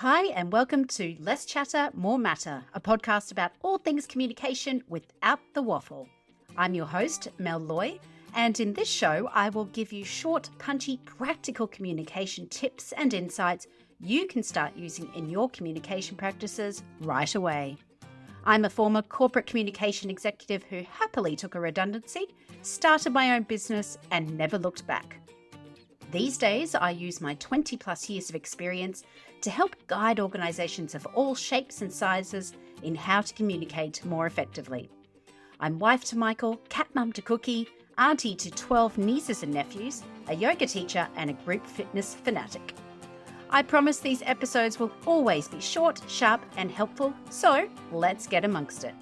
Hi, and welcome to Less Chatter, More Matter, a podcast about all things communication without the waffle. I'm your host, Mel Loy, and in this show, I will give you short, punchy, practical communication tips and insights you can start using in your communication practices right away. I'm a former corporate communication executive who happily took a redundancy, started my own business, and never looked back. These days, I use my 20 plus years of experience to help guide organisations of all shapes and sizes in how to communicate more effectively. I'm wife to Michael, cat mum to Cookie, auntie to 12 nieces and nephews, a yoga teacher and a group fitness fanatic. I promise these episodes will always be short, sharp and helpful, so let's get amongst it.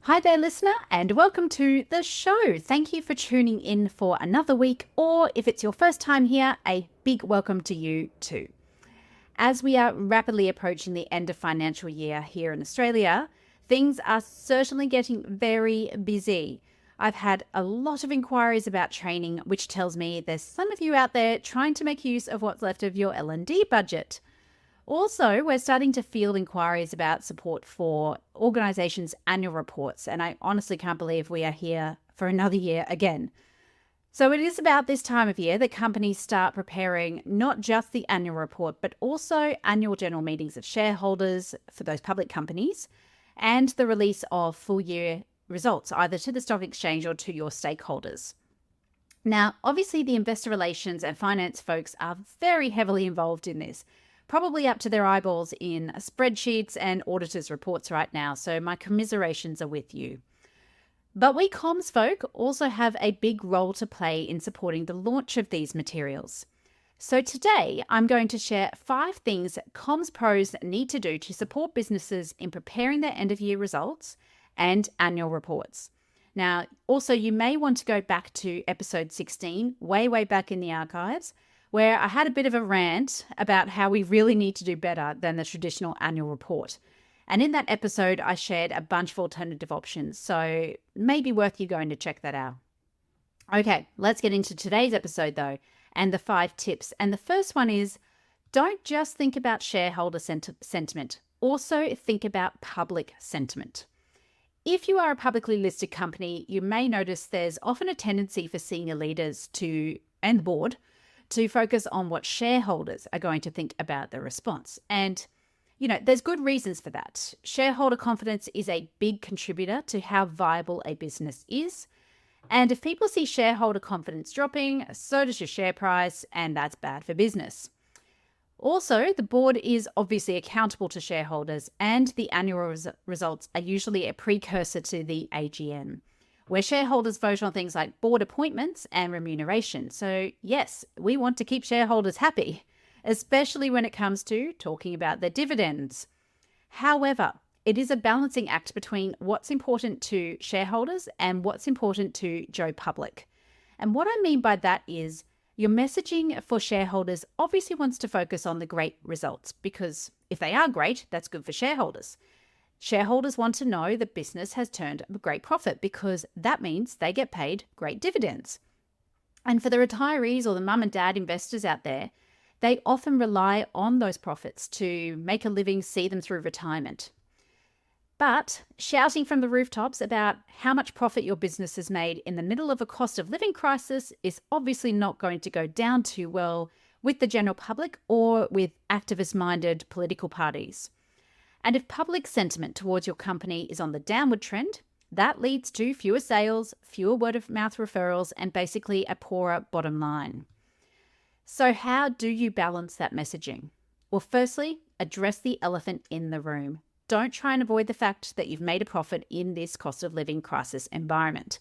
Hi there, listener, and welcome to the show. Thank you for tuning in for another week, or if it's your first time here, a big welcome to you too. As we are rapidly approaching the end of financial year here in Australia, things are certainly getting very busy. I've had a lot of inquiries about training, which tells me there's some of you out there trying to make use of what's left of your L&D budget. Also, we're starting to field inquiries about support for organisations' annual reports, and I honestly can't believe we are here for another year again. So it is about this time of year that companies start preparing not just the annual report, but also annual general meetings of shareholders for those public companies, and the release of full year results, either to the stock exchange or to your stakeholders. Now, obviously, the investor relations and finance folks are very heavily involved in this, probably up to their eyeballs in spreadsheets and auditors' reports right now, so my commiserations are with you. But we comms folk also have a big role to play in supporting the launch of these materials. So today, I'm going to share 5 things comms pros need to do to support businesses in preparing their end-of-year results and annual reports. Now, also, you may want to go back to episode 16, way back in the archives, where I had a bit of a rant about how we really need to do better than the traditional annual report. And in that episode, I shared a bunch of alternative options, so maybe worth you going to check that out. Okay, let's get into today's episode though, and the 5 tips. And the first one is, don't just think about shareholder sentiment, also think about public sentiment. If you are a publicly listed company, you may notice there's often a tendency for senior leaders and the board to focus on what shareholders are going to think about the response. And, there's good reasons for that. Shareholder confidence is a big contributor to how viable a business is. And if people see shareholder confidence dropping, so does your share price, and that's bad for business. Also, the board is obviously accountable to shareholders, and the annual results are usually a precursor to the AGM, where shareholders vote on things like board appointments and remuneration. So yes, we want to keep shareholders happy, especially when it comes to talking about their dividends. However, it is a balancing act between what's important to shareholders and what's important to Joe Public. And what I mean by that is your messaging for shareholders obviously wants to focus on the great results, because if they are great, that's good for shareholders. Shareholders want to know the business has turned a great profit because that means they get paid great dividends. And for the retirees or the mum and dad investors out there, they often rely on those profits to make a living, see them through retirement. But shouting from the rooftops about how much profit your business has made in the middle of a cost of living crisis is obviously not going to go down too well with the general public or with activist-minded political parties. And if public sentiment towards your company is on the downward trend, that leads to fewer sales, fewer word-of-mouth referrals, and basically a poorer bottom line. So how do you balance that messaging? Well, firstly, address the elephant in the room. Don't try and avoid the fact that you've made a profit in this cost of living crisis environment.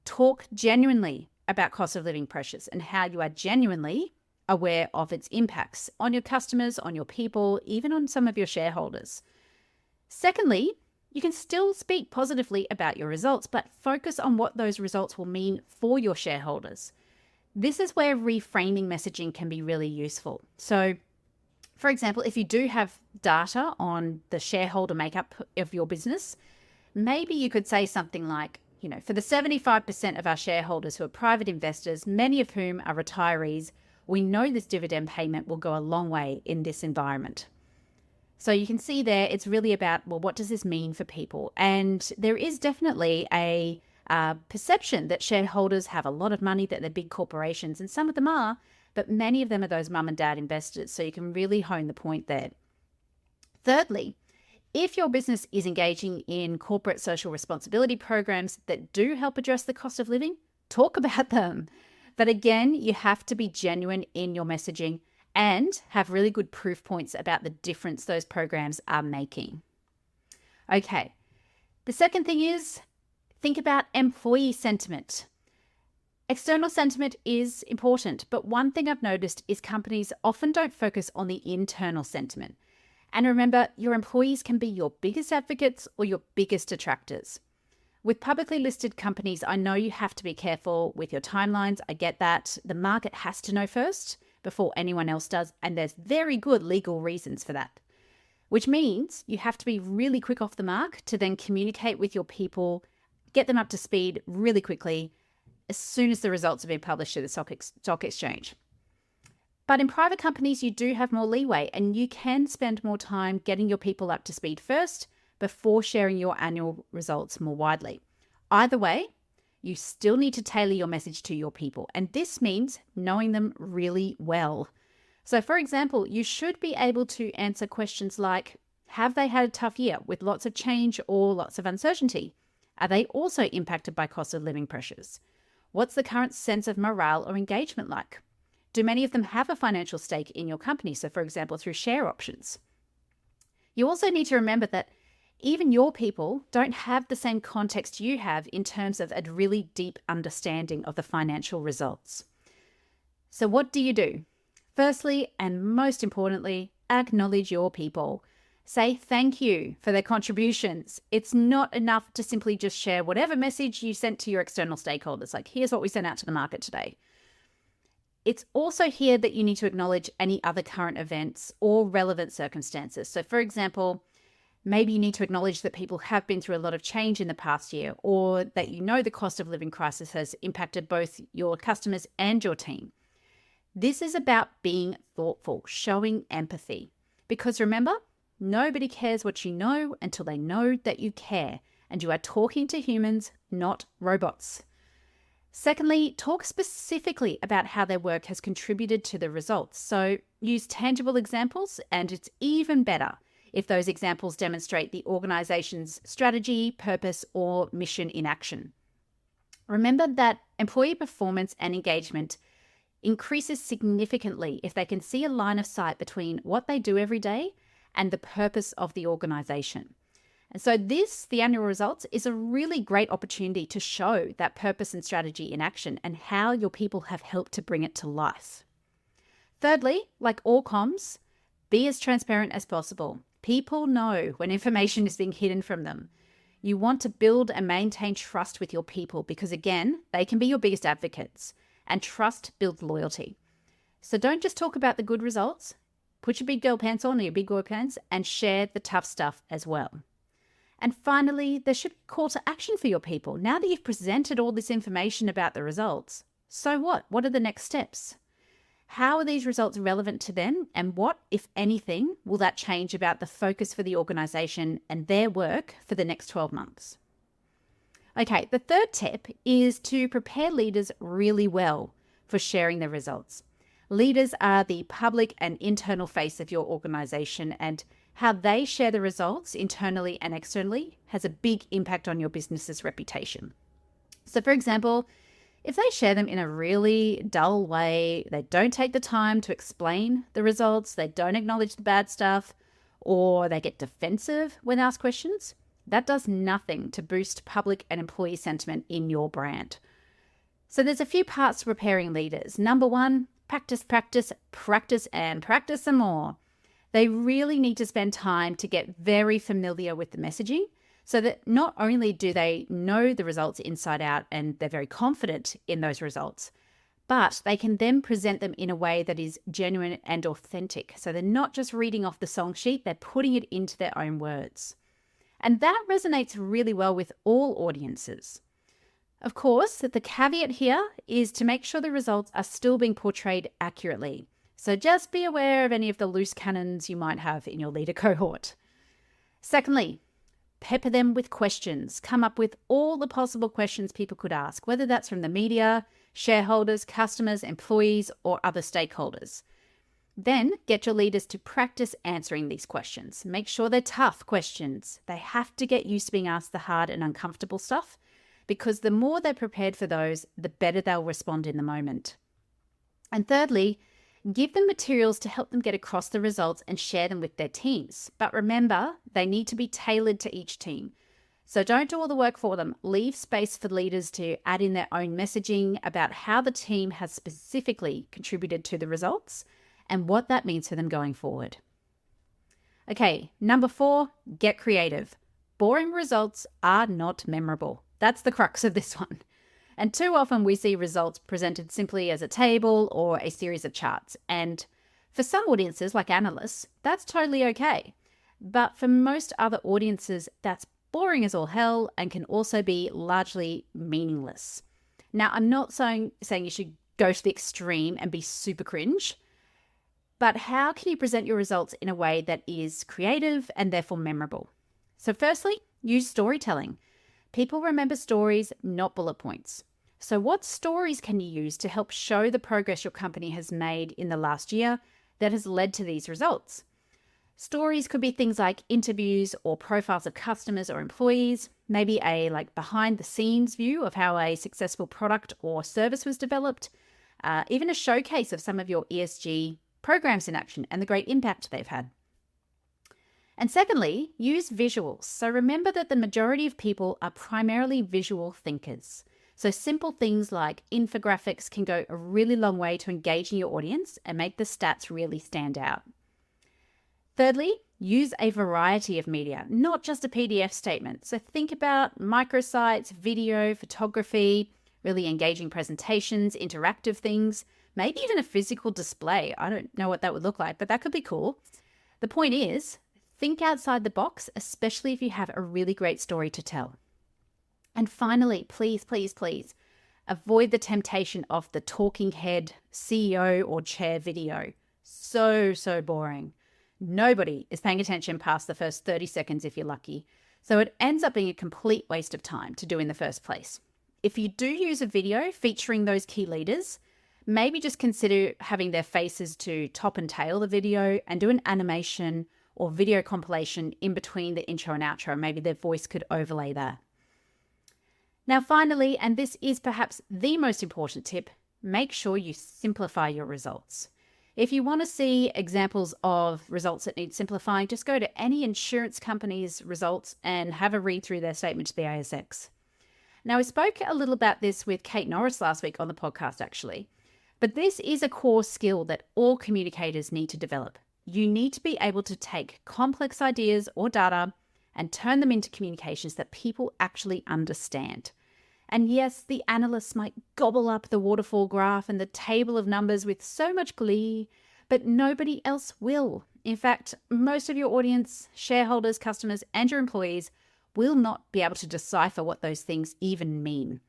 Talk genuinely about cost of living pressures and how you are genuinely aware of its impacts on your customers, on your people, even on some of your shareholders. Secondly, you can still speak positively about your results, but focus on what those results will mean for your shareholders. This is where reframing messaging can be really useful. So, for example, if you do have data on the shareholder makeup of your business, maybe you could say something like, for the 75% of our shareholders who are private investors, many of whom are retirees, We know this dividend payment will go a long way in this environment. So you can see there, it's really about, well, what does this mean for people? And there is definitely a perception that shareholders have a lot of money, that they're big corporations, and some of them are, but many of them are those mum and dad investors. So you can really hone the point there. Thirdly, if your business is engaging in corporate social responsibility programs that do help address the cost of living, talk about them. But again, you have to be genuine in your messaging and have really good proof points about the difference those programs are making. Okay, the second thing is think about employee sentiment. External sentiment is important, but one thing I've noticed is companies often don't focus on the internal sentiment. And remember, your employees can be your biggest advocates or your biggest detractors. With publicly listed companies, I know you have to be careful with your timelines. I get that. The market has to know first before anyone else does, and there's very good legal reasons for that. Which means you have to be really quick off the mark to then communicate with your people, get them up to speed really quickly as soon as the results have been published to the stock exchange. But in private companies, you do have more leeway and you can spend more time getting your people up to speed first before sharing your annual results more widely. Either way, you still need to tailor your message to your people, and this means knowing them really well. So for example, you should be able to answer questions like, have they had a tough year with lots of change or lots of uncertainty? Are they also impacted by cost of living pressures? What's the current sense of morale or engagement like? Do many of them have a financial stake in your company? So for example, through share options. You also need to remember that even your people don't have the same context you have in terms of a really deep understanding of the financial results. So what do you do? Firstly, and most importantly, acknowledge your people. Say thank you for their contributions. It's not enough to simply just share whatever message you sent to your external stakeholders, like here's what we sent out to the market today. It's also here that you need to acknowledge any other current events or relevant circumstances. So for example, maybe you need to acknowledge that people have been through a lot of change in the past year, or that you know the cost of living crisis has impacted both your customers and your team. This is about being thoughtful, showing empathy. Because remember, nobody cares what you know until they know that you care, and you are talking to humans, not robots. Secondly, talk specifically about how their work has contributed to the results. So use tangible examples, and it's even better if those examples demonstrate the organization's strategy, purpose, or mission in action. Remember that employee performance and engagement increases significantly if they can see a line of sight between what they do every day and the purpose of the organization. And so the annual results, is a really great opportunity to show that purpose and strategy in action and how your people have helped to bring it to life. Thirdly, like all comms, be as transparent as possible. People know when information is being hidden from them. You want to build and maintain trust with your people because, again, they can be your biggest advocates, and trust builds loyalty. So don't just talk about the good results. Put your big girl pants on, or your big boy pants, and share the tough stuff as well. And finally, there should be a call to action for your people. Now that you've presented all this information about the results, so what? What are the next steps? How are these results relevant to them? And what, if anything, will that change about the focus for the organization and their work for the next 12 months? Okay, the third tip is to prepare leaders really well for sharing the results. Leaders are the public and internal face of your organization, and how they share the results internally and externally has a big impact on your business's reputation. So for example, if they share them in a really dull way, they don't take the time to explain the results, they don't acknowledge the bad stuff, or they get defensive when asked questions, that does nothing to boost public and employee sentiment in your brand. So there's a few parts to preparing leaders. Number one, practice, practice, practice, and practice some more. They really need to spend time to get very familiar with the messaging so that not only do they know the results inside out and they're very confident in those results, but they can then present them in a way that is genuine and authentic. So they're not just reading off the song sheet, they're putting it into their own words. And that resonates really well with all audiences. Of course, the caveat here is to make sure the results are still being portrayed accurately. So just be aware of any of the loose cannons you might have in your leader cohort. Secondly, pepper them with questions. Come up with all the possible questions people could ask, whether that's from the media, shareholders, customers, employees, or other stakeholders. Then get your leaders to practice answering these questions. Make sure they're tough questions. They have to get used to being asked the hard and uncomfortable stuff, because the more they're prepared for those, the better they'll respond in the moment. And thirdly, give them materials to help them get across the results and share them with their teams. But remember, they need to be tailored to each team. So don't do all the work for them. Leave space for leaders to add in their own messaging about how the team has specifically contributed to the results and what that means for them going forward. Okay, number 4, get creative. Boring results are not memorable. That's the crux of this one. And too often we see results presented simply as a table or a series of charts. And for some audiences, like analysts, that's totally okay. But for most other audiences, that's boring as all hell and can also be largely meaningless. Now, I'm not saying you should go to the extreme and be super cringe, but how can you present your results in a way that is creative and therefore memorable? So firstly, use storytelling. People remember stories, not bullet points. So what stories can you use to help show the progress your company has made in the last year that has led to these results? Stories could be things like interviews or profiles of customers or employees, maybe a behind the scenes view of how a successful product or service was developed, even a showcase of some of your ESG programs in action and the great impact they've had. And secondly, use visuals. So remember that the majority of people are primarily visual thinkers. So simple things like infographics can go a really long way to engaging your audience and make the stats really stand out. Thirdly, use a variety of media, not just a PDF statement. So think about microsites, video, photography, really engaging presentations, interactive things, maybe even a physical display. I don't know what that would look like, but that could be cool. The point is, think outside the box, especially if you have a really great story to tell. And finally, please, please, please, avoid the temptation of the talking head, CEO or chair video. So boring. Nobody is paying attention past the first 30 seconds if you're lucky. So it ends up being a complete waste of time to do in the first place. If you do use a video featuring those key leaders, maybe just consider having their faces to top and tail the video and do an animation or video compilation in between the intro and outro. Maybe their voice could overlay that. Now, finally, and this is perhaps the most important tip, make sure you simplify your results. If you want to see examples of results that need simplifying, just go to any insurance company's results and have a read through their statement to the ASX. Now, I spoke a little about this with Kate Norris last week on the podcast, actually, but this is a core skill that all communicators need to develop. You need to be able to take complex ideas or data and turn them into communications that people actually understand. And yes, the analysts might gobble up the waterfall graph and the table of numbers with so much glee, but nobody else will. In fact, most of your audience, shareholders, customers, and your employees will not be able to decipher what those things even mean.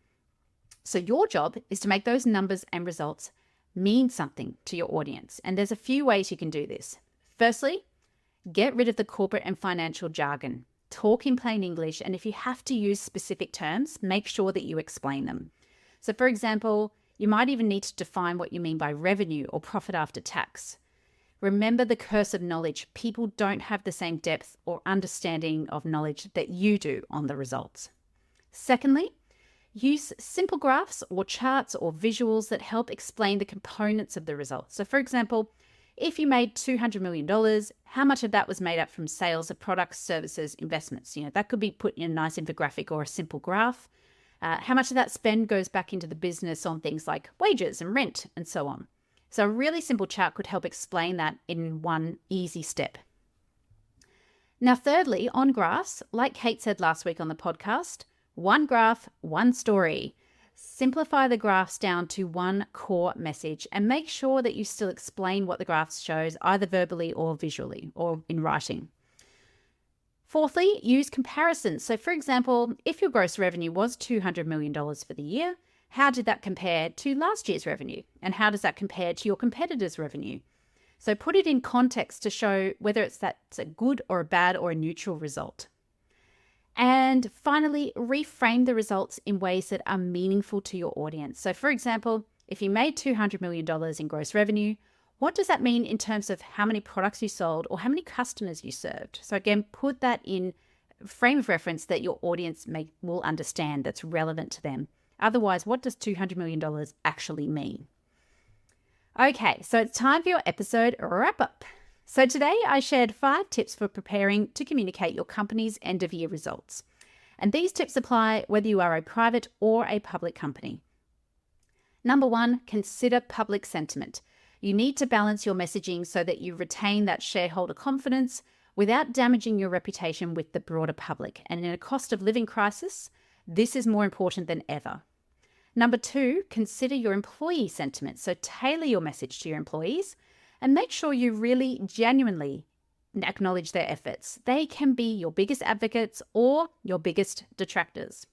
So your job is to make those numbers and results mean something to your audience. And there's a few ways you can do this. Firstly, get rid of the corporate and financial jargon. Talk in plain English, and if you have to use specific terms, make sure that you explain them. So for example, you might even need to define what you mean by revenue or profit after tax. Remember the curse of knowledge. People don't have the same depth or understanding of knowledge that you do on the results. Secondly, use simple graphs or charts or visuals that help explain the components of the results. So for example, if you made $200 million, how much of that was made up from sales of products, services, investments? That could be put in a nice infographic or a simple graph. How much of that spend goes back into the business on things like wages and rent and so on. So a really simple chart could help explain that in one easy step. Now, thirdly, on graphs, like Kate said last week on the podcast, one graph, one story. Simplify the graphs down to one core message and make sure that you still explain what the graph shows either verbally or visually or in writing. Fourthly, use comparisons. So for example, if your gross revenue was $200 million for the year, how did that compare to last year's revenue? And how does that compare to your competitors' revenue? So put it in context to show whether that's a good or a bad or a neutral result. And finally, reframe the results in ways that are meaningful to your audience. So for example, if you made $200 million in gross revenue, what does that mean in terms of how many products you sold or how many customers you served? So again, put that in frame of reference that your audience will understand, that's relevant to them. Otherwise, what does $200 million actually mean? Okay, so it's time for your episode wrap up. So today I shared 5 tips for preparing to communicate your company's end of year results. And these tips apply whether you are a private or a public company. Number 1, consider public sentiment. You need to balance your messaging so that you retain that shareholder confidence without damaging your reputation with the broader public. And in a cost of living crisis, this is more important than ever. Number 2, consider your employee sentiment. So tailor your message to your employees and make sure you really genuinely acknowledge their efforts. They can be your biggest advocates or your biggest detractors.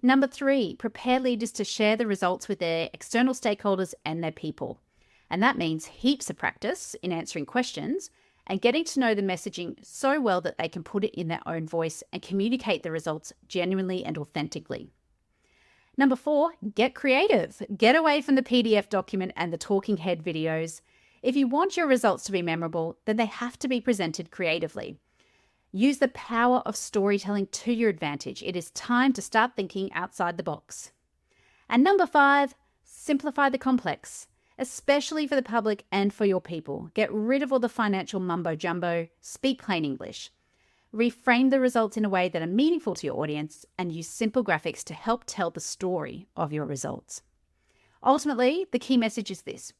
Number 3, prepare leaders to share the results with their external stakeholders and their people. And that means heaps of practice in answering questions and getting to know the messaging so well that they can put it in their own voice and communicate the results genuinely and authentically. Number 4, get creative. Get away from the PDF document and the talking head videos. If you want your results to be memorable, then they have to be presented creatively. Use the power of storytelling to your advantage. It is time to start thinking outside the box. And number 5, simplify the complex, especially for the public and for your people. Get rid of all the financial mumbo jumbo. Speak plain English. Reframe the results in a way that are meaningful to your audience and use simple graphics to help tell the story of your results. Ultimately, the key message is this.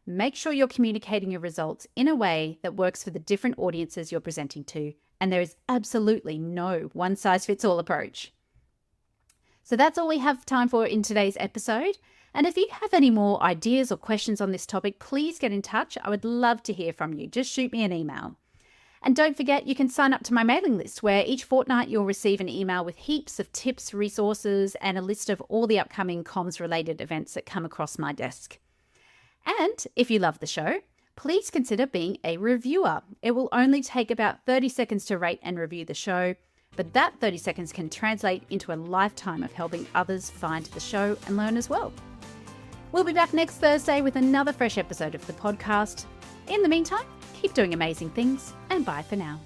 Make sure you're communicating your results in a way that works for the different audiences you're presenting to, and there is absolutely no one-size-fits-all approach. So that's all we have time for in today's episode. And if you have any more ideas or questions on this topic, please get in touch. I would love to hear from you. Just shoot me an email. And don't forget, you can sign up to my mailing list where each fortnight you'll receive an email with heaps of tips, resources, and a list of all the upcoming comms-related events that come across my desk. And if you love the show, please consider being a reviewer. It will only take about 30 seconds to rate and review the show, but that 30 seconds can translate into a lifetime of helping others find the show and learn as well. We'll be back next Thursday with another fresh episode of the podcast. In the meantime, keep doing amazing things, and bye for now.